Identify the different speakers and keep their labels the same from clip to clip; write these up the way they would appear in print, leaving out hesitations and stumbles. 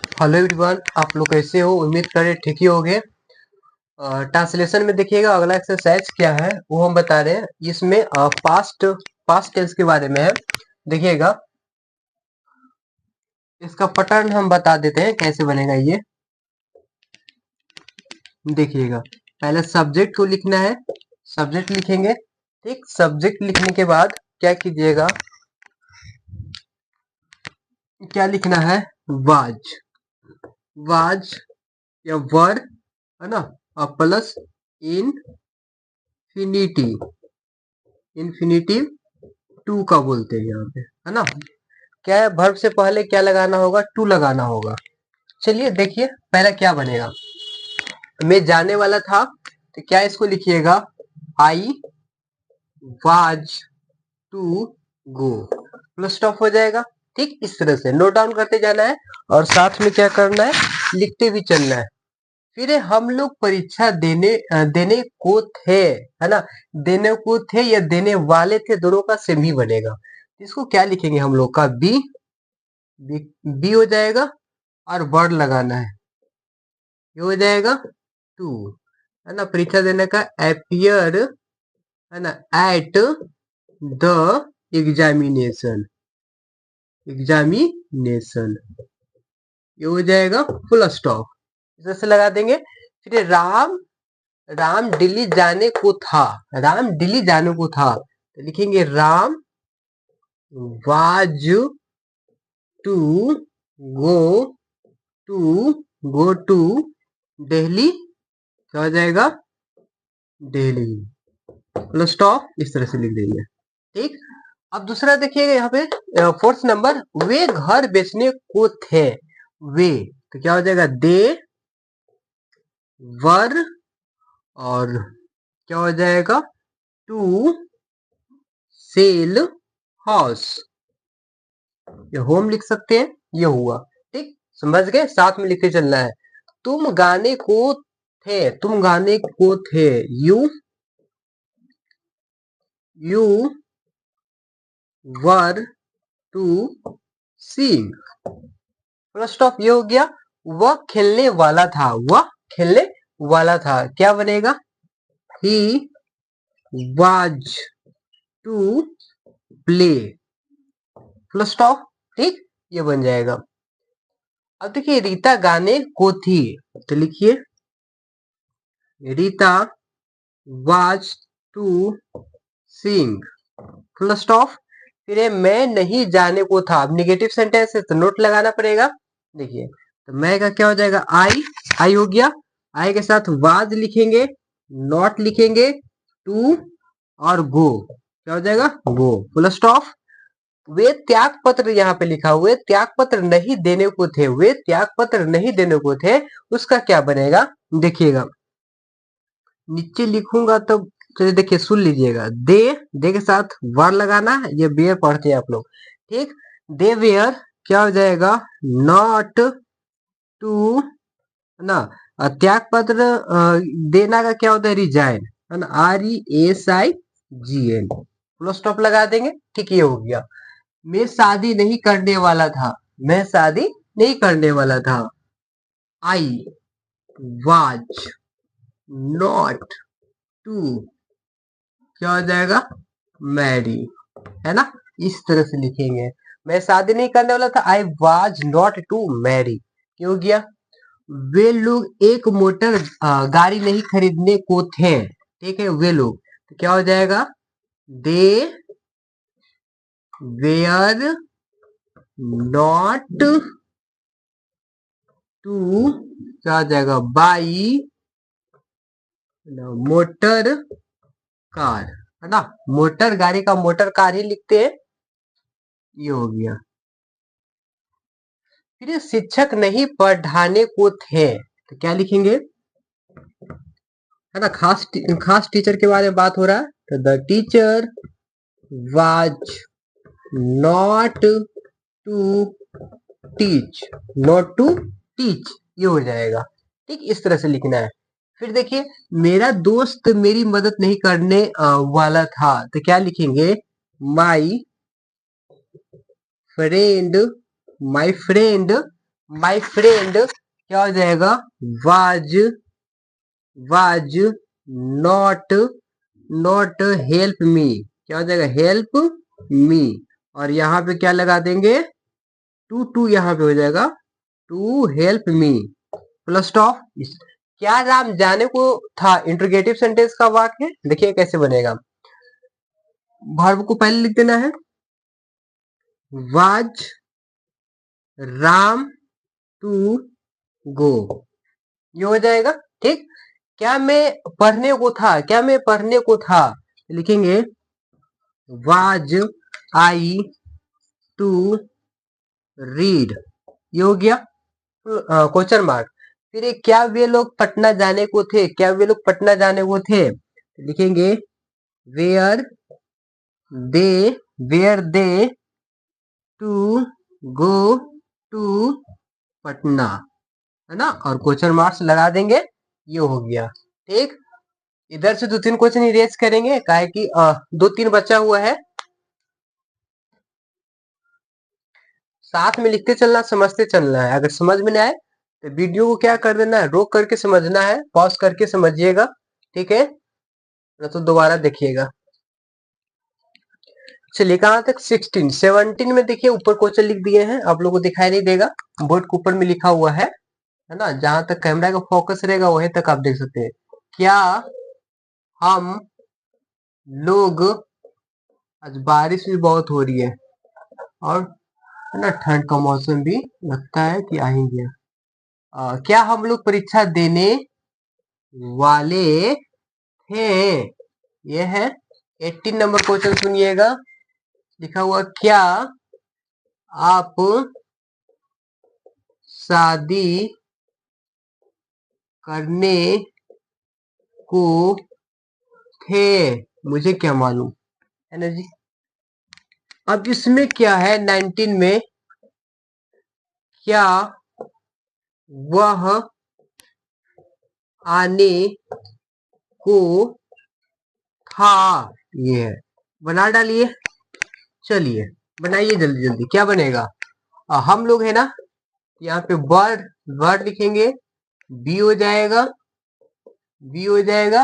Speaker 1: Hello everyone, आप लोग कैसे हो? उम्मीद करें ठीक ही होंगे। ट्रांसलेशन में देखिएगा अगला एक्सरसाइज क्या है वो हम बता रहे हैं। इसमें पास्ट पास्ट टेंस के बारे में है। देखिएगा इसका पैटर्न हम बता देते हैं कैसे बनेगा ये। देखिएगा पहले सब्जेक्ट को लिखना है, सब्जेक्ट लिखेंगे। ठीक, सब्जेक्ट लिखने के बाद क्या कीजिएगा, क्या लिखना है, वाज वाज या वर, है ना, प्लस इनफिनिटिव, इन्फिनिटिव टू का बोलते हैं यहाँ पे, है ना। क्या है, वर्ब से पहले क्या लगाना होगा, टू लगाना होगा। चलिए देखिए पहला क्या बनेगा। मैं जाने वाला था तो क्या इसको लिखिएगा, I was to go, plus stop हो जाएगा। ठीक, इस तरह से नोट डाउन करते जाना है और साथ में क्या करना है, लिखते भी चलना है। फिर हम लोग परीक्षा देने को थे, है ना। देने को थे या देने वाले थे, दोनों का सेम ही बनेगा। इसको क्या लिखेंगे हम लोग का, बी हो जाएगा और वर्ड लगाना है, ये हो जाएगा टू, है ना। परीक्षा देने का अपियर, है ना, एट द एग्जामिनेशन, एग्जामिनेशन, ये हो जाएगा फुल स्टॉप, इस तरह से लगा देंगे। फिर राम राम दिल्ली जाने को था, राम दिल्ली जाने को था तो लिखेंगे Ram was to go to go to Delhi, क्या हो जाएगा, दिल्ली, प्लस स्टॉप, इस तरह से लिख देंगे। ठीक, अब दूसरा देखिएगा यहाँ पे, फोर्थ नंबर, वे घर बेचने को थे, वे, तो क्या हो जाएगा, दे वर, और क्या हो जाएगा, टू सेल हाउस, ये होम लिख सकते हैं, ये हुआ। ठीक, समझ गए, साथ में लिखते चलना है। तुम गाने को थे, तुम गाने को थे, you were to sing, first of ये हो गया। वह खेलने वाला था, वह खेलने वाला था, क्या बनेगा, he was to play, full stop. ठीक, ये बन जाएगा। अब देखिए रीता गाने को थी, तो लिखिए Rita was to sing, full stop. फिर ये मैं नहीं जाने को था, अब निगेटिव सेंटेंस है तो नोट लगाना पड़ेगा। देखिए तो मैं का क्या हो जाएगा, आई हो गया, आई के साथ वाज लिखेंगे, नॉट लिखेंगे, टू और गो, क्या हो जाएगा, गो, फुल स्टॉप। वे त्याग पत्र यहाँ पे लिखा हुआ है, त्याग पत्र नहीं देने को थे, वे त्याग पत्र नहीं देने को थे, उसका क्या बनेगा, देखिएगा नीचे लिखूंगा तो चलिए देखिए सुन लीजिएगा। दे के साथ वर लगाना, ये बेयर पढ़ते हैं आप लोग। ठीक, दे वेयर, क्या हो जाएगा, नॉट टू, ना, त्याग पत्र देना का क्या होता है, रिजाइन, है ना, RESIGN, फुल स्टॉप लगा देंगे। ठीक, ये हो गया। मैं शादी नहीं करने वाला था, मैं शादी नहीं करने वाला था, आई वाज नॉट टू, क्या हो जाएगा, मैरी, है ना, इस तरह से लिखेंगे। मैं शादी नहीं करने वाला था, I was not to marry, क्यों गया। वे लोग एक मोटर गाड़ी नहीं खरीदने को थे, ठीक है, वे लोग, तो क्या हो जाएगा, दे वेयर नॉट टू, क्या हो जाएगा, बाई मोटर कार, है ना, मोटर गाड़ी का मोटर कार ही लिखते हैं, ये हो गया। फिर शिक्षक नहीं पढ़ाने को थे, तो क्या लिखेंगे, है ना, खास टीचर के बारे में बात हो रहा है, तो the teacher was not to teach, not to teach, ये हो जाएगा। ठीक, इस तरह से लिखना है। फिर देखिए मेरा दोस्त मेरी मदद नहीं करने वाला था, तो क्या लिखेंगे, my friend, my friend my friend क्या हो जाएगा, वाज नॉट हेल्प मी, क्या हो जाएगा, हेल्प मी। और यहाँ पे क्या लगा देंगे, टू यहाँ पे हो जाएगा, to help me, plus off. क्या राम जाने को था इंट्रोगेटिव सेंटेंस का वाक्य। देखिए कैसे बनेगा, वर्ब को पहले लिख देना है, वाज राम टू गो, ये हो जाएगा। ठीक, क्या मैं पढ़ने को था, क्या मैं पढ़ने को था, लिखेंगे वाज आई टू रीड, ये हो गया क्वेश्चन मार्क। फिर एक क्या वे लोग पटना जाने को थे, क्या वे लोग पटना जाने को थे, लिखेंगे were they to go to Patna, है ना, और क्वेश्चन मार्क्स लगा देंगे, ये हो गया। ठीक, इधर से 2-3 क्वेश्चन इरेज करेंगे, काहे कि 2-3 बचा हुआ है, साथ में लिखते चलना, समझते चलना है। अगर समझ में नहीं आए तो वीडियो को क्या कर देना है, रोक करके समझना है, पॉज करके समझिएगा, ठीक है, न तो दोबारा देखिएगा। चलिए कहाँ तक, 16 17 में देखिए ऊपर क्वेश्चन लिख दिए हैं, आप लोगों को दिखाई नहीं देगा, बोर्ड के ऊपर में लिखा हुआ है ना, जहां तक कैमरा का फोकस रहेगा वहीं तक आप देख सकते हैं। क्या हम लोग, आज बारिश भी बहुत हो रही है और है ना, ठंड का मौसम भी लगता है कि आ ही गया। क्या हम लोग परीक्षा देने वाले थे, ये है 18 नंबर क्वेश्चन, सुनिएगा, लिखा हुआ क्या आप शादी करने को थे, मुझे क्या मालूम, है ना जी। अब इसमें क्या है 19 में, क्या वह आने को था, ये है, बना डालिए। चलिए बनाइए जल्दी जल्दी, क्या बनेगा, हम लोग है ना, यहाँ पे वर्ड लिखेंगे, बी हो जाएगा,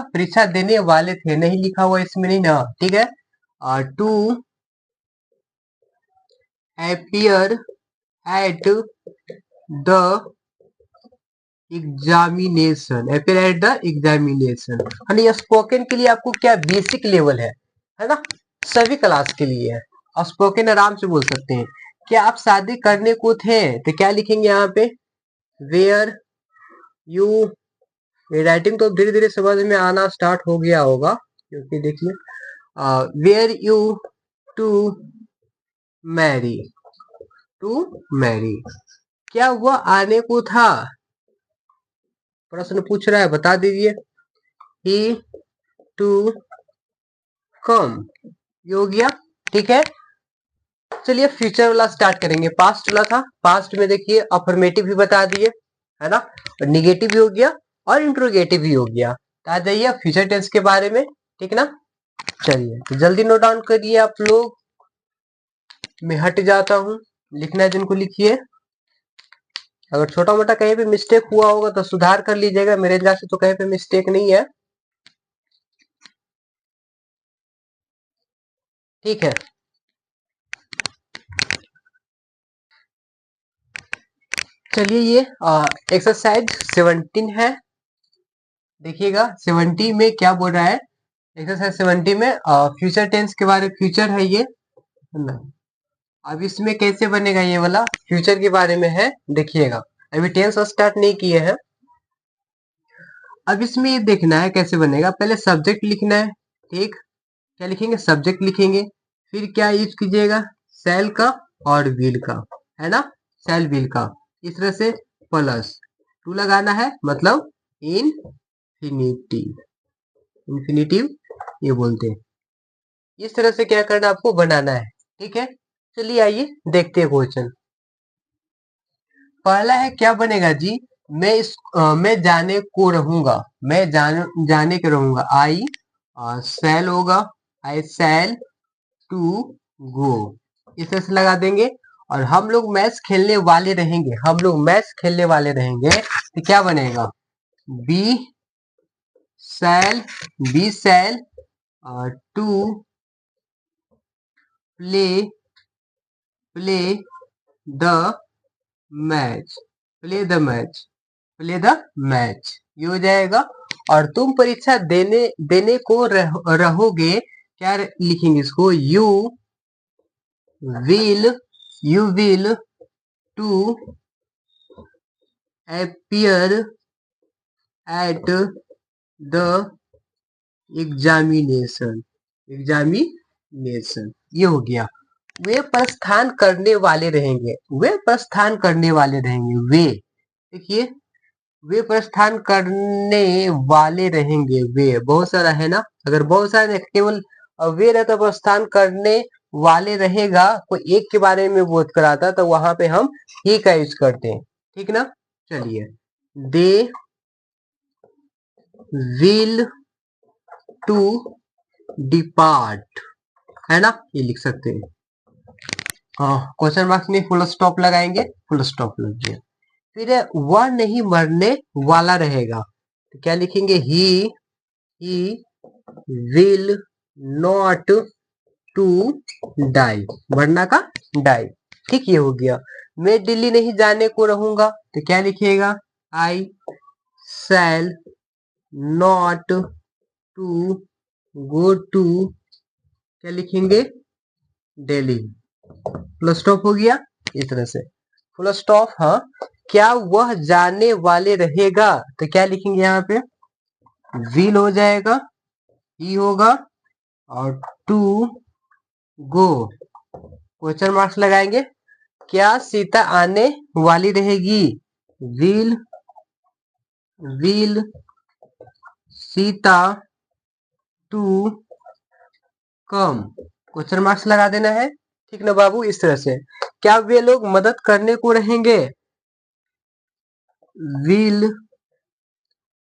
Speaker 1: परीक्षा देने वाले थे, नहीं लिखा हुआ इसमें, नहीं ना, ठीक है। To appear at the examination, यानी स्पोकन के लिए आपको क्या बेसिक लेवल है ना, सभी क्लास के लिए है, और स्पोकन आराम से बोल सकते हैं। क्या आप शादी करने को थे, तो क्या लिखेंगे यहाँ पे, वेयर यू, ये राइटिंग तो धीरे धीरे समझ में आना स्टार्ट हो गया होगा, क्योंकि देखिए वेयर यू टू मैरी, क्या वह आने को था, प्रश्न पूछ रहा है, बता दीजिए, ही टू कम, ये हो गया। ठीक है, चलिए फ्यूचर वाला स्टार्ट करेंगे, पास्ट वाला था, पास्ट में देखिए अफर्मेटिव भी बता दिए, है ना, और निगेटिव भी हो गया और इंट्रोगेटिव भी हो गया। तो आ जाइए फ्यूचर टेंस के बारे में, ठीक ना। चलिए तो जल्दी नोट डाउन करिए आप लोग, मैं हट जाता हूँ, लिखना है जिनको लिखिए, अगर छोटा मोटा कहीं पे मिस्टेक हुआ होगा तो सुधार कर लीजिएगा, मेरे हिसाब से तो कहीं पे मिस्टेक नहीं है, ठीक है। चलिए ये एक्सरसाइज 17 है, देखिएगा 70 में क्या बोल रहा है, एक्सरसाइज 70 में फ्यूचर टेंस के बारे में, फ्यूचर है ये ना। अब इसमें कैसे बनेगा, ये वाला फ्यूचर के बारे में है, देखिएगा, अभी टेंस स्टार्ट नहीं किए हैं। अब इसमें ये देखना है कैसे बनेगा, पहले सब्जेक्ट लिखना है, ठीक, क्या लिखेंगे, सब्जेक्ट लिखेंगे, फिर क्या यूज कीजिएगा, सेल का और विल का, है ना, सेल विल का, इस तरह से प्लस टू लगाना है, मतलब इनफिनिटिव, ये बोलते हैं, इस तरह से क्या करना आपको बनाना है, ठीक है। चलिए आइए देखते हैं क्वेश्चन, पहला है क्या बनेगा जी, मैं जाने को रहूंगा, जाने के रहूंगा, आई सेल होगा, आई सेल टू गो, इस तरह से लगा देंगे। और हम लोग मैच खेलने वाले रहेंगे, हम लोग मैच खेलने वाले रहेंगे, तो क्या बनेगा? Be shall to play the match, play the match, play the match, ये हो जाएगा। और तुम परीक्षा देने देने को रहोगे, क्या लिखेंगे इसको? You will to appear at the examination, ये हो गया। वे प्रस्थान करने वाले रहेंगे, वे प्रस्थान करने वाले रहेंगे, वे, देखिए, वे प्रस्थान करने वाले रहेंगे, वे बहुत सारा है ना, अगर बहुत सारा केवल वे रहता, प्रस्थान करने वाले रहेगा, कोई एक के बारे में बोध कराता, तो वहां पे हम ही का यूज करते हैं, ठीक ना। चलिए, दे विल टू डिपार्ट, है ना, ये लिख सकते हैं। हाँ, क्वेश्चन मार्क्स में फुल स्टॉप लगाएंगे, फुल स्टॉप लग गया। फिर वह नहीं मरने वाला रहेगा, तो क्या लिखेंगे? He will not to die, मरना का डाई, ठीक, ये हो गया। मैं दिल्ली नहीं जाने को रहूंगा, तो क्या लिखिएगा? I shall not to go to, क्या लिखेंगे? दिल्ली। फुल स्टॉप हो गया, इस तरह से फुल स्टॉप। हाँ, क्या वह जाने वाले रहेगा, तो क्या लिखेंगे यहाँ पे? विल हो जाएगा, ही होगा, और टू गो, क्वेश्चन मार्क्स लगाएंगे। क्या सीता आने वाली रहेगी? Will Sita to come, question marks लगा देना है, ठीक ना बाबू, इस तरह से। क्या वे लोग मदद करने को रहेंगे? विल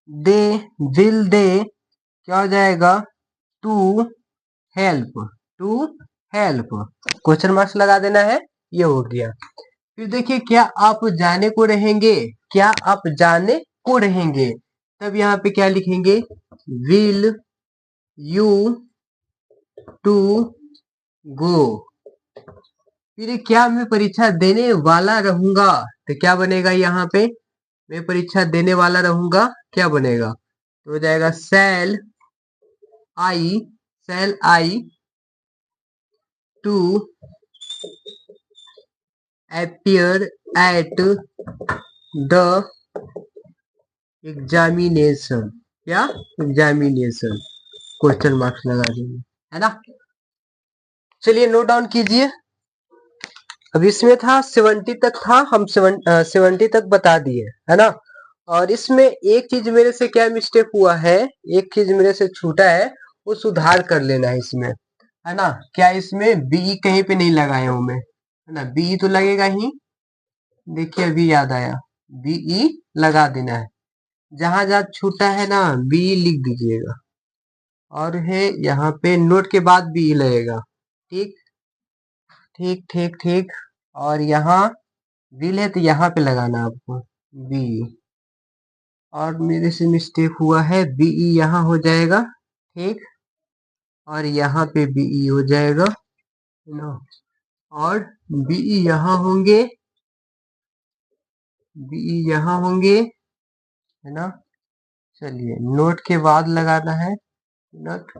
Speaker 1: दे, क्या हो जाएगा? टू हेल्प, क्वेश्चन मार्क्स लगा देना है, ये हो गया। फिर देखिए, क्या आप जाने को रहेंगे, क्या आप जाने को रहेंगे, तब यहाँ पे क्या लिखेंगे? Will you to go. फिर क्या मैं परीक्षा देने वाला रहूंगा, तो क्या बनेगा यहाँ पे? मैं परीक्षा देने वाला रहूंगा, क्या बनेगा? तो हो जाएगा shall I to appear at the examination, क्या? एग्जामिनेशन, क्वेश्चन मार्क्स लगा देंगे, है ना। चलिए नोट डाउन कीजिए। अब इसमें था 70 तक था, हम 70 तक बता दिए, है ना। और इसमें एक चीज मेरे से क्या मिस्टेक हुआ है, एक चीज मेरे से छूटा है, वो सुधार कर लेना है इसमें, है ना। क्या इसमें बी कहीं पे नहीं लगाया हूं मैं, है ना, बी तो लगेगा ही, देखिए अभी याद आया, बीई लगा देना है, जहां जहां छूटा है ना बी लिख दीजिएगा, और है यहाँ पे नोट के बाद बी लगेगा, ठीक ठीक ठीक ठीक। और यहाँ विल है तो यहाँ पे लगाना आपको बी, और मेरे से मिस्टेक हुआ है, बीई यहाँ हो जाएगा, ठीक, और यहाँ पे बीई हो जाएगा ना, और बीई यहाँ होंगे, बीई यहाँ होंगे, है ना। चलिए नोट के बाद लगाना है नोट,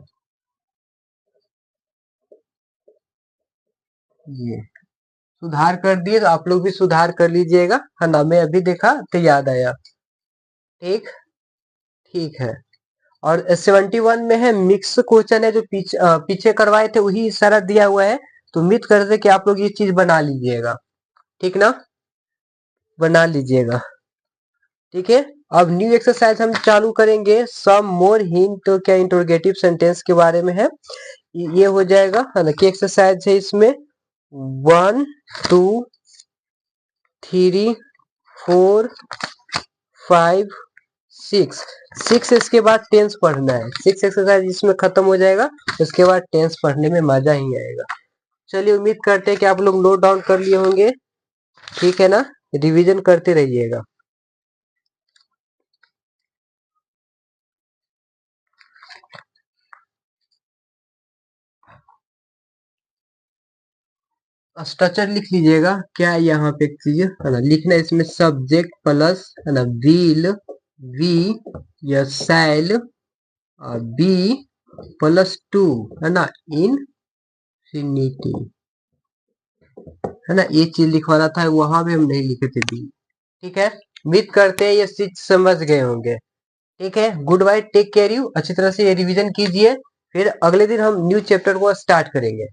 Speaker 1: ये सुधार कर दिए, तो आप लोग भी सुधार कर लीजिएगा, है ना, मैं अभी देखा तो याद आया, ठीक ठीक है। और 71 में है मिक्स क्वेश्चन है, जो पीछे करवाए थे वही सारा दिया हुआ है, तो उम्मीद करते कि आप लोग ये चीज बना लीजिएगा, ठीक ना, बना लीजिएगा, ठीक है। अब न्यू एक्सरसाइज हम चालू करेंगे, सम मोर हिंट, तो क्या इंटरोगेटिव सेंटेंस के बारे में है, ये हो जाएगा, है ना। क्या एक्सरसाइज है इसमें? 1 2 3 4 5 6 इसके बाद टेंस पढ़ना है, 6 एक्सरसाइज इसमें खत्म हो जाएगा, उसके बाद टेंस पढ़ने में मजा ही आएगा। चलिए उम्मीद करते हैं कि आप लोग नोट डाउन कर लिए होंगे, ठीक है ना, रिवीजन करते रहिएगा। स्ट्रक्चर लिख लीजिएगा क्या है यहाँ पे एक चीज है ना, लिखना है इसमें सब्जेक्ट प्लस है ना विल, वी या शैल, बी प्लस टू है ना इनफिनिटी, है ना, ये चीज लिखवाना था, वहां भी हम नहीं लिखे थे बी। ठीक है, उम्मीद करते हैं ये चीज समझ गए होंगे। ठीक है, good bye, take care you, अच्छी तरह से ये रिवीजन कीजिए, फिर अगले दिन हम न्यू चैप्टर को स्टार्ट करेंगे।